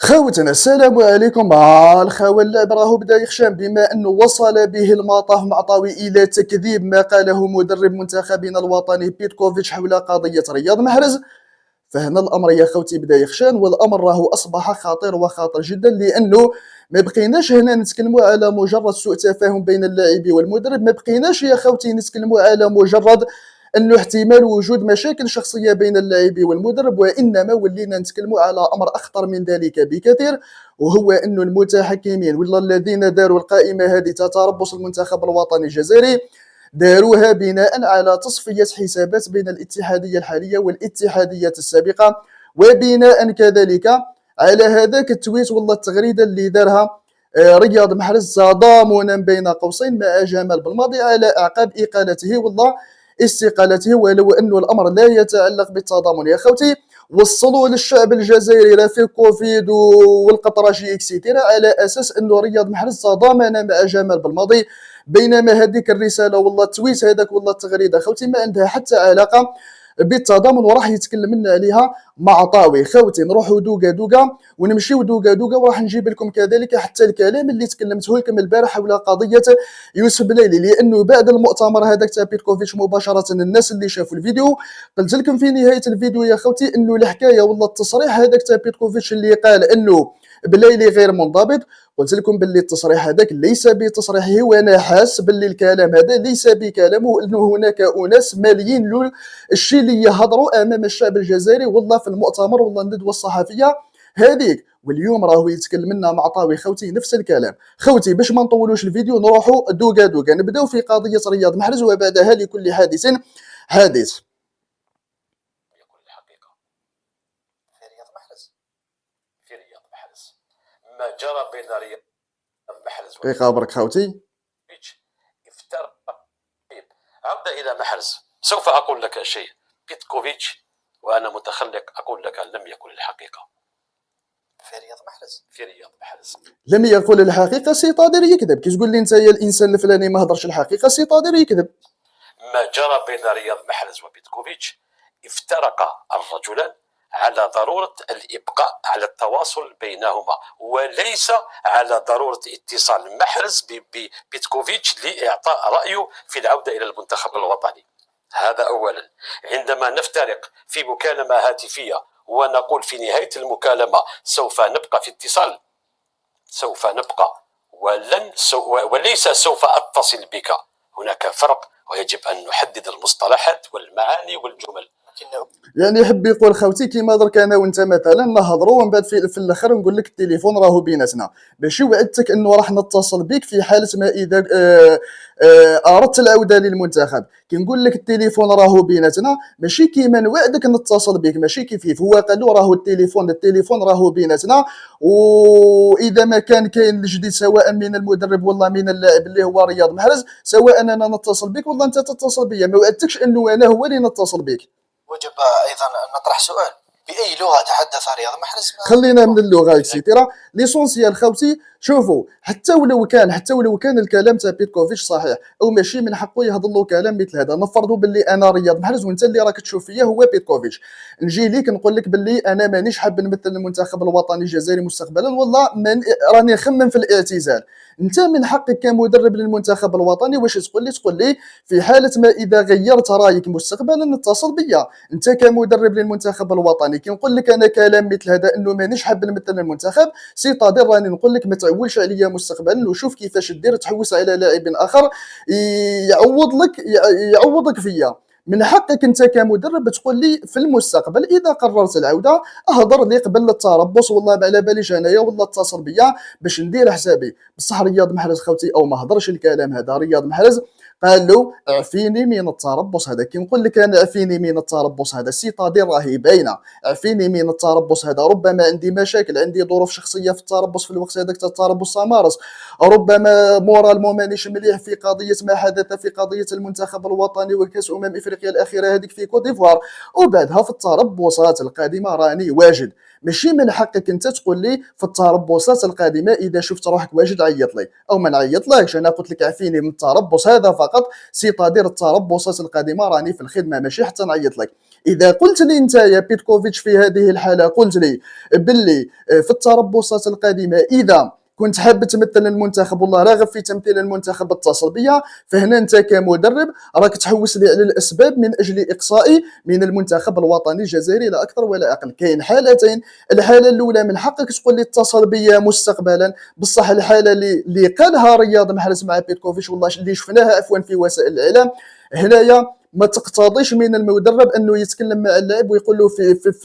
خوتنا السلام عليكم. الخوى اللعب راهو بدا يخشم بما انه وصل به المطاف معطاوي الى تكذيب ما قاله مدرب منتخبنا الوطني بيتكوفيتش حول قضيه رياض محرز. فهنا الامر يا خوتي بدا يخشان، والامر راهو اصبح خطير وخطر جدا، لانه ما بقيناش هنا نتكلموا على مجرد سوء تفاهم بين اللاعب والمدرب، ما بقيناش يا خوتي نتكلموا على مجرد انه احتمال وجود مشاكل شخصيه بين اللاعب والمدرب، وانما ولينا نتكلموا على امر اخطر من ذلك بكثير، وهو انه المتحكمين ولا الذين داروا القائمه هذه تتربص المنتخب الوطني الجزائري داروها بناء على تصفيه حسابات بين الاتحاديه الحاليه والاتحاديه السابقه، وبناء كذلك على هذاك التويت والله التغريده اللي دارها رياض محرز تضامنا بين قوسين مع جمال بالماضي على اعقاب اقالته والله استقالته، ولو انه الامر لا يتعلق بالتضامن يا خوتي. وصلوا للشعب الجزائري لا في كوفيد والقطرشي اكسيتيرا على اساس انه رياض محرز تضامن مع جمال بالماضي، بينما هذيك الرساله والله التويت هذاك والله التغريده خوتي ما عندها حتى علاقه بالتضامن، وراح يتكلم لنا عليها معطاوي. خوتي نروحوا دوكا دوكا ونمشيو دوكا دوكا، وراح نجيب لكم كذلك حتى الكلام اللي تكلمته لكم البارح حول قضيه يوسف بلايلي، لانه بعد المؤتمر هذاك تاع بيتكوفيتش مباشره الناس اللي شافوا الفيديو قلت لكم في نهايه الفيديو يا خوتي انه الحكايه والله التصريح هذاك تاع بيتكوفيتش اللي قال انه بلايلي غير منضبط، قلت لكم باللي التصريح هذاك ليس بتصريحه، وانا حاس باللي الكلام هذا ليس بكلامه، انه هناك اناس ماليين له الشيء اللي يهضروا امام الشعب الجزائري والله في المؤتمر والله الندوه الصحفيه هذيك. واليوم راهو يتكلم لنا معطاوي خوتي نفس الكلام. خوتي باش ما نطولوش الفيديو نروحوا دوكا دوكا نبداو في قضيه رياض محرز، وبعدها لكل حادث حادث. ما جرى بين رياض محرز دقيقة برك خوتي. افترق. عودة إلى محرز، سوف أقول لك شيء. بيتكوفيتش وأنا متخلق أقول لك لم يقل الحقيقة في رياض محرز. لم يقل الحقيقة، سي طادر يكذب. كي تقول لي انت يا الانسان الفلاني ما هضرش الحقيقة، سي طادر يكذب. ما جرى بين رياض محرز وبيتكوفيتش افترق الرجلان على ضرورة الإبقاء على التواصل بينهما، وليس على ضرورة اتصال محرز ببيتكوفيتش لإعطاء رأيه في العودة إلى المنتخب الوطني. هذا أولا. عندما نفترق في مكالمة هاتفية ونقول في نهاية المكالمة سوف نبقى في اتصال، سوف نبقى وليس سوف أتصل بك، هناك فرق، ويجب أن نحدد المصطلحات والمعاني والجمل. يعني يحب يقول خوتي كيما درك انا وانت مثلا نهضروا ومن بعد في الاخر نقول لك التليفون راهو بيناتنا، باش وعدتك انه راح نتصل بك في حاله ما اذا اردت العوده للمنتخب. كي نقول لك التليفون راهو بيناتنا ماشي كيما نوعدك نتصل بك، ماشي كيف هو قال له راهو التليفون راهو بيناتنا، واذا ما كان كاين الجديد سواء من المدرب ولا من اللاعب اللي هو رياض محرز، سواء انا نتصل بك ولا انت تتصل بيا، ما وعدتكش انه انا هو اللي نتصل بك. وجب ايضا نطرح سؤال، باي لغه تحدث رياض محرز؟ خلينا من اللغه اكسيتيرا ليسونسيال خوتي. شوفوا حتى ولو كان الكلام تاع بيتكوفيتش صحيح او ماشي من حقه يهضر له كلام مثل هذا. نفرضوا باللي انا رياض محرز وانت اللي راك تشوف فيا هو بيتكوفيتش، نجي ليك نقول لك باللي انا مانيش حاب نمثل المنتخب الوطني الجزائري مستقبلا، والله راني نخمم في الاعتزال. انت من حقك كمدرب للمنتخب الوطني واش تقول لي في حاله ما اذا غيرت رايك مستقبلا نتصل بيا. انت كمدرب للمنتخب الوطني كي نقول لك انا كلام مثل هذا انه مانيش حاب نمثل المنتخب، سي طادر راني نقول لك ما تعولش عليا مستقبلا، وشوف كيفاش دير تحوس على لاعب اخر يعوضك فيا. من حقك انت كمدرب تقول لي في المستقبل اذا قررت العوده اهضر لي قبل التربص، والله على باليش انايا والله اتصل بيا باش ندير حسابي. بصح رياض محرز خوتي او ما هضرش الكلام هذا، رياض محرز قال له اعفيني من التربص هذا. كي نقول لك انا اعفيني من التربص هذا سي طادير راهي باينه، اعفيني من التربص هذا، ربما عندي مشاكل، عندي ظروف شخصيه في التربص في الوقت هذاك تاع التربص مارس، ربما مورالمون مانيش مليح في قضيه ما حدث في قضيه المنتخب الوطني وكاس افريقيا الاخيره هذيك في كوت ديفوار، وبعدها في التربصات القادمه راني واجد. ماشي من حقك انت تقول لي في التربصات القادمه اذا شفت روحك واجد عيط لي او ما نعيطلكش. انا قلت لك عفيني من التربص هذا فقط. فقط، سيتادير التربصات القادمه راني في الخدمه ماشي حتى نعيط لك. اذا قلت لي انت يا بيتكوفيتش في هذه الحاله قلت لي باللي في التربصات القادمه اذا كنت حاب تمثل المنتخب والله راغب في تمثيل المنتخب اتصل بيا، فهنا انت كمدرب راك تحوس لي على الاسباب من اجل اقصائي من المنتخب الوطني الجزائري لا اكثر ولا اقل. كاين حالتين، الحاله الاولى من حقك تقول لي اتصل بيا مستقبلا، بصح الحاله اللي قالها رياض محرز مع بيتكوفيتش والله اللي شفناها عفوا في وسائل الاعلام هنايا ما تقتضيش من المدرب انه يتكلم مع اللاعب ويقول له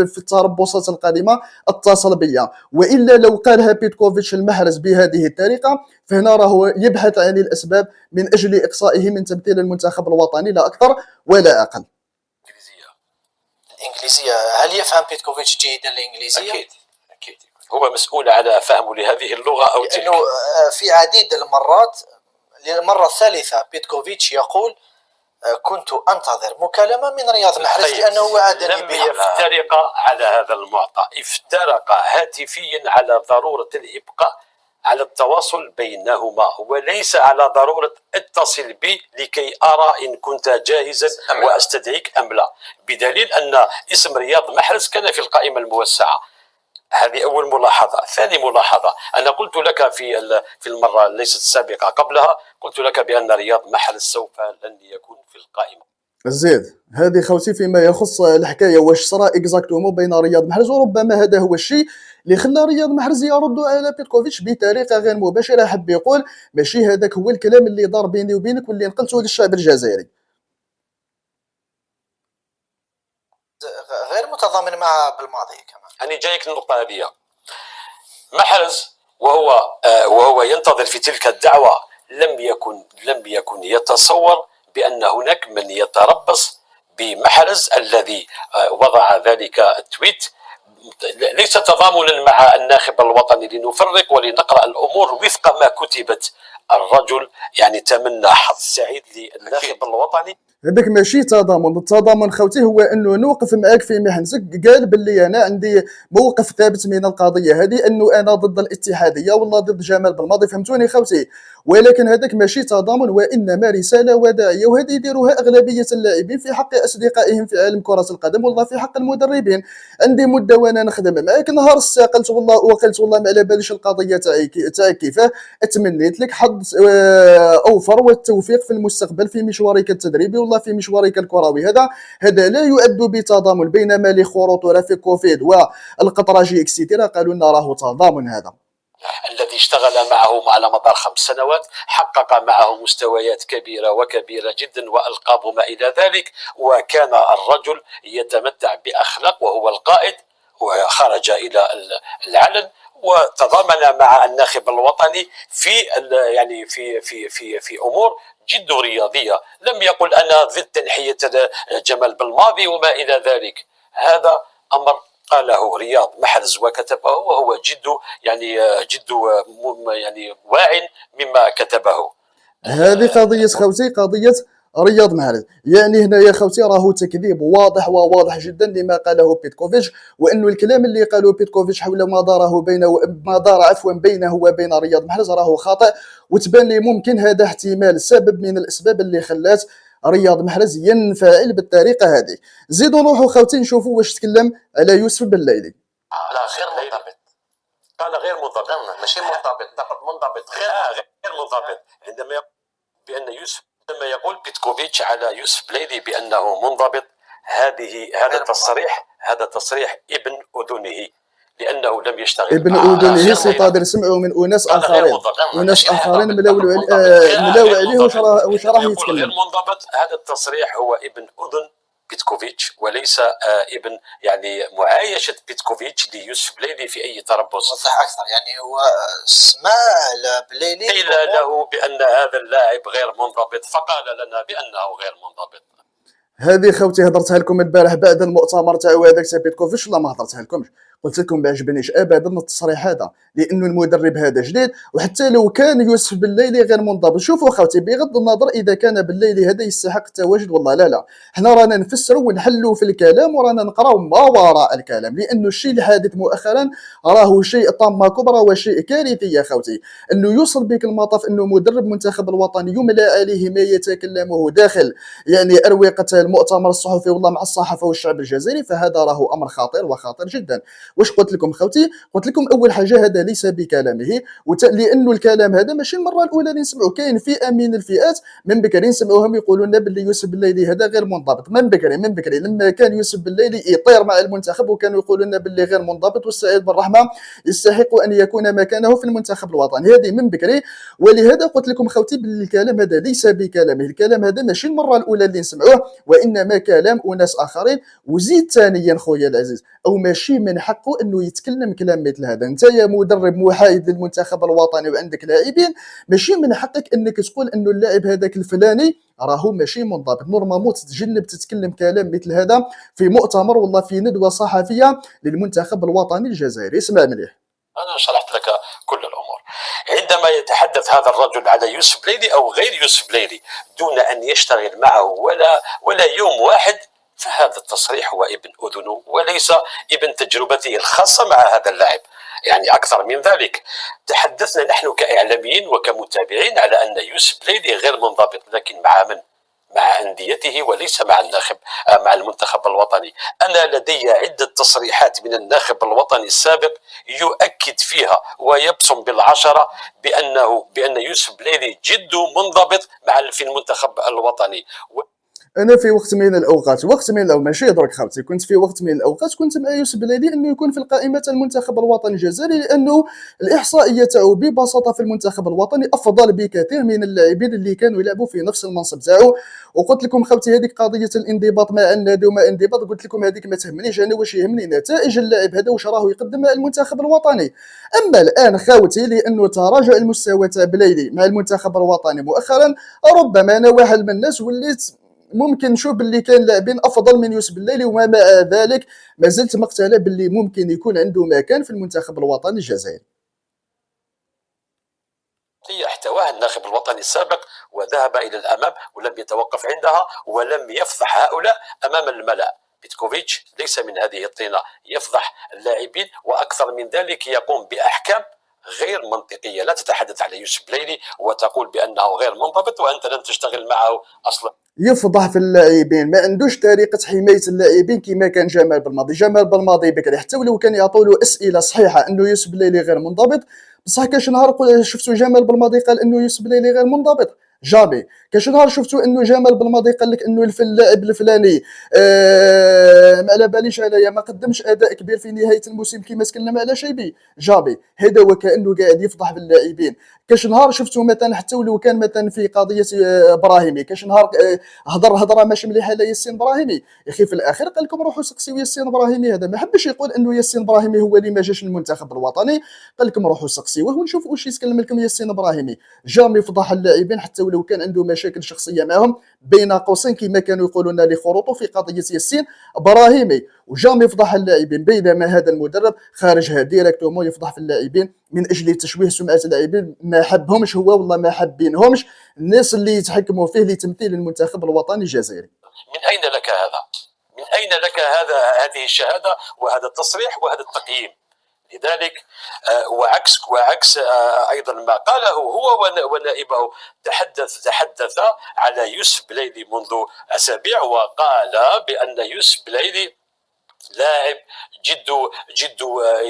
في التربصات القادمه اتصل بيا، والا لو قالها بيتكوفيتش المحرز بهذه الطريقه فهنا راهو يبحث عن الاسباب من اجل اقصائه من تمثيل المنتخب الوطني لا اكثر ولا اقل. الانجليزيه هل يفهم بيتكوفيتش جيدا الانجليزيه؟ اكيد هو مسؤول على فهمه لهذه اللغه او تلك. لانه في عديد المرات للمره الثالثه بيتكوفيتش يقول كنت انتظر مكالمه من رياض محرز لانه وعدني لم يفترق على هذا المعطى، افترق هاتفيا على ضروره الابقاء على التواصل بينهما وليس على ضروره اتصل بي لكي ارى ان كنت جاهزا واستدعيك ام لا، بدليل ان اسم رياض محرز كان في القائمه الموسعه. هذه أول ملاحظة. ثاني ملاحظة، أنا قلت لك في المرة ليست السابقة قبلها، قلت لك بأن رياض محرز سوف لن يكون في القائمة. زيد هذه خوتي فيما يخص الحكايه واش صرا اكزاكتومون بين رياض محرز، وربما هذا هو الشيء اللي خلى رياض محرز يرد على بيتكوفيتش بطريقه غير مباشره، حب يقول ماشي هذاك هو الكلام اللي دار بيني وبينك واللي نقلته للشعب الجزائري. غير متضامن معها بالماضي كمان. أنا جايك النقطة هذه. محرز وهو ينتظر في تلك الدعوة لم يكن يتصور بأن هناك من يتربص بمحرز الذي وضع ذلك التويت، ليس تضامنا مع الناخب الوطني لنفرق ولنقرأ الأمور وفق ما كتبت. الرجل يعني تمنى حظ سعيد للناخب الوطني. هذاك ماشي تضامن، التضامن خوتي هو انه نوقف معاك في محنتك، قال باللي انا عندي موقف ثابت من القضيه هذه انه انا ضد الاتحاديه ولا ضد جمال بالماضي، فهمتوني خوتي؟ ولكن هذاك ماشي تضامن وانما رساله وداعيه، وهذه يديروها اغلبيه اللاعبين في حق اصدقائهم في عالم كره القدم والله في حق المدربين. عندي مده وانا نخدم معاك، نهار استقلت والله وقلت والله ما على باليش القضيه تاعي كيفاه، اتمنيت لك حظ اوفر والتوفيق في المستقبل في مشوارك التدريبي والله في مشوارك الكروي. هذا لا يؤد بتضامن، بينما لخروطه في كوفيد والقطرجي اكسيتيرا قالوا لنا راه تضامن. هذا الذي اشتغل معهم على مدار 5 سنوات حقق معه مستويات كبيرة جدا وألقاب وما إلى ذلك، وكان الرجل يتمتع بأخلاق وهو القائد، وخرج إلى العلن وتضامن مع الناخب الوطني في يعني في أمور جد رياضية. لم يقل أنا ضد تنحية جمال بالماضي وما إلى ذلك. هذا أمر قاله رياض محرز وكتبه وهو جد يعني واع مما كتبه. هذه قضية خوتي، قضية رياض محرز. يعني هنا يا خوتي راهو تكذيب واضح وواضح جدا لما قاله بيتكوفيتش، وانه الكلام اللي قاله بيتكوفيتش حول ما دار بينه وبين رياض محرز راهو خاطئ، وتبان لي ممكن هذا احتمال سبب من الاسباب اللي خلات رياض محرز ينفعل بالطريقه هذه. زيدوا نروحوا خوتي نشوفوا واش تكلم على يوسف بالليلي. لا غير منضبط، قال غير منضبط، ماشي منضبط، منضبط غير منضبط. عندما يقول بأن يوسف، عندما يقول بيتكوفيتش على يوسف بليلي بأنه منضبط، هذا تصريح ابن أذنه، لأنه لم يشتغل ابن أذنه سيقادر سمعه من أناس آخرين ملاو عليه واش راه يتكلم. غير منضبط، هذا التصريح هو ابن أذن بيتكوفيتش وليس ابن يعني معايشة بيتكوفيتش ليوسف بليلي في أي تربص. وضح أكثر، يعني هو سمع بليلي قيل له بأن هذا اللاعب غير منضبط فقال لنا بأنه غير منضبط. هذه خوتي هضرتها لكم البارح بعد المؤتمر تاع هذاك تاع بيتكوفيتش ولا ما هضرتها لكمش؟ قلت لكم ما عجبنيش ابدا التصريح هذا، لانه المدرب هذا جديد، وحتى لو كان يوسف بالليلي غير منضبط، شوفوا خوتي بغض النظر اذا كان بالليلي هذا يستحق التواجد والله لا، حنا رانا نفسروا ونحلوا في الكلام ورانا نقراو ما وراء الكلام، لانه الشيء الحادث مؤخرا راه شيء طامه كبرى وشيء كارثي يا خوتي، انه يوصل بك المطاف انه مدرب المنتخب الوطني يملى عليه ما يتكلمه داخل يعني اروقه المؤتمر الصحفي والله مع الصحافه والشعب الجزائري، فهذا راه امر خطير وخطير جدا. واش قلت لكم خوتي؟ قلت لكم اول حاجه هذا ليس بكلامه، لانه الكلام هذا ماشي المره الاولى اللي نسمعوه، كاين فئه من الفئات من بكري نسمعوهم يقولوا لنا باللي يوسف بالليلي هذا غير منضبط، من بكري لما كان يوسف بالليلي يطير مع المنتخب وكانوا يقولوا لنا باللي غير منضبط والسعيد بن رحمه يستحق ان يكون مكانه في المنتخب الوطني، هذه من بكري. ولهذا قلت لكم خوتي باللي الكلام هذا ليس بكلامه، الكلام هذا ماشي المره الاولى اللي نسمعوه، وانما كلام اناس اخرين. وزيد ثانيا خويا العزيز، او ماشي من حقه انه يتكلم كلام مثل هذا، انت يا مدرب محايد للمنتخب الوطني وعندك لاعبين، ماشي من حقك انك تقول انه اللاعب هذاك الفلاني راهو ماشي منضبط، نورمالمون تتجنب تتكلم كلام مثل هذا في مؤتمر والله في ندوه صحفيه للمنتخب الوطني الجزائري. اسمع مليح، أنا شرحت لك كل الأمور. عندما يتحدث هذا الرجل على يوسف بليلي أو غير يوسف بليلي دون أن يشتغل معه ولا يوم واحد، فهذا التصريح هو ابن أذنه وليس ابن تجربته الخاصة مع هذا اللاعب. يعني أكثر من ذلك، تحدثنا نحن كإعلاميين وكمتابعين على أن يوسف بليلي غير منضبط، لكن مع من؟ مع أنديته وليس مع الناخب، مع المنتخب الوطني. أنا لدي عدة تصريحات من الناخب الوطني السابق يؤكد فيها ويبصم بالعشرة بأن يوسف بليلي جد منضبط في المنتخب الوطني. انا في وقت من الاوقات ماشي درك خوتي، كنت في وقت من الاوقات كنت مع يوسف بليلي انه يكون في القائمه المنتخب الوطني الجزائري، لانه الاحصائيه تاعو ببساطه في المنتخب الوطني افضل بكثير من اللاعبين اللي كانوا يلعبوا في نفس المنصب تاعو. وقلت لكم خوتي هذيك قضيه الانضباط مع النادي وما انضباط، قلت لكم هذيك ما تهمنيش انا، واش يهمني نتائج اللاعب هذا واش راه يقدم مع المنتخب الوطني. اما الان خوتي لانه تراجع المستوى تاع بليلي مع المنتخب الوطني مؤخرا، ربما انا واحد من الناس وليت ممكن نشوف باللي كان لاعبين افضل من يوسف بالليلي، وما مع ذلك ما زلت مقتنع باللي ممكن يكون عنده مكان في المنتخب الوطني الجزائري. هي احتواها الناخب الوطني السابق وذهب الى الامام ولم يتوقف عندها ولم يفضح هؤلاء امام الملأ. بيتكوفيتش ليس من هذه الطينه، يفضح اللاعبين واكثر من ذلك يقوم باحكام غير منطقيه. لا تتحدث على يوسف بليلي وتقول بانه غير منضبط وانت لم تشتغل معه اصلا. يفضح في اللاعبين، ما عندوش طريقه حمايه اللاعبين كما كان جمال بالماضي بكري، حتى ولو كان يعطوا له اسئله صحيحه انه يوسف بليلي غير منضبط، بصح كاش نهار شفتوا جمال بالماضي قال انه يوسف بليلي غير منضبط؟ جامي. كاش نهار شفتوا انه جمال بالماضي قال لك انه اللاعب الفلاني ما على باليش انايا ما قدمش اداء كبير في نهايه الموسم كما تكلم على شيبي؟ جامي. هذا وكانه قاعد يفضح باللاعبين. كاش نهار شفتوا مثلا حتى ولو كان مثلا في قضيه ابراهيمي، كاش نهار هضره ماشي مليحه على ياسين ابراهيمي، يا اخي في الاخير قال لكم روحوا سقسيو ياسين ابراهيمي، هذا ما حبش يقول انه ياسين ابراهيمي هو اللي ما جاش للمنتخب الوطني، قال لكم روحوا سقسيوه ونشوفوا واش يتكلم لكم ياسين ابراهيمي. جامي فضح اللاعبين حتى ولو كان عنده مشاكل شخصيه معهم بين قوسين كما كانوا يقولون لخروطه في قضيه ياسين ابراهيمي، وجامي يفضح اللاعبين، بينما هذا المدرب خارجها ديريكتومون يفضح في اللاعبين من اجل تشويه سمعه اللاعبين، ما حبهمش هو والله ما حابينهمش الناس اللي يتحكموا فيه لتمثيل المنتخب الوطني الجزائري. من اين لك هذا؟ من اين لك هذه الشهاده وهذا التصريح وهذا التقييم؟ لذلك وعكس ايضا ما قاله هو ونائبه، تحدث على يوسف بليلي منذ اسابيع وقال بان يوسف بليلي لاعب جد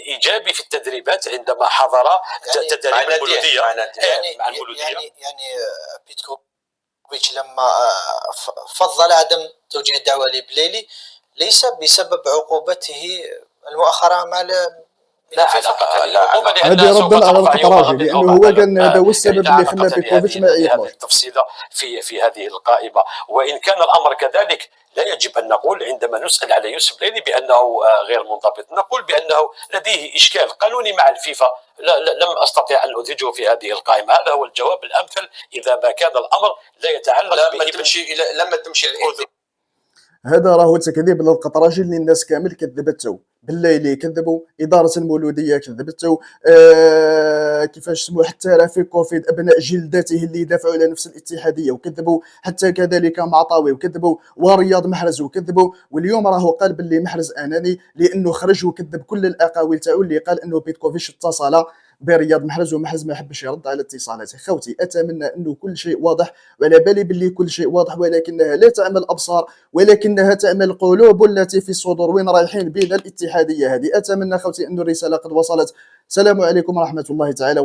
ايجابي في التدريبات عندما حضر تدريب المولوديه. يعني بيتكوفيتش لما فضل عدم توجيه الدعوه لبليلي ليس بسبب عقوبته المؤخره مع لا علاقة هذه ربنا على التراجي، لانه هو كان هذا هو السبب اللي خلى بيتكوفيتش ما يطلعش. التفصيله في هذه القائمه، وان كان الامر كذلك لا يجب ان نقول عندما نسال على يوسف بليلي بانه غير منضبط، نقول بانه لديه اشكال قانوني مع الفيفا، لم استطيع ان ادرجه في هذه القائمه. هذا هو الجواب الامثل اذا ما كان الامر لا يتعلق لما تمشي هذا راهو تكذيب للقطرجي اللي الناس كامل كذبته. بالليل كذبوا، اداره المولوديه كذبته، كيفاش سمو، حتى رفيق كوفيد ابناء جلدته اللي يدافعوا على نفس الاتحاديه وكذبوا، حتى كذلك معطاوي وكذبوا، ورياض محرز وكذبوا. واليوم راهو قال باللي محرز اناني لانه خرج وكذب كل الاقاويل تاعو اللي قال انه بيتكوفيتش اتصل برياض محرز، ومحرز ما حبش يرد على اتصالاته. خوتي اتمنى انه كل شيء واضح، وعلى بالي باللي كل شيء واضح، ولكنها لا تعمل ابصار ولكنها تعمل قلوب التي في الصدور. وين رايحين بين الاتحاديه هذه؟ اتمنى خوتي ان الرساله قد وصلت. السلام عليكم ورحمه الله تعالى وبركاته.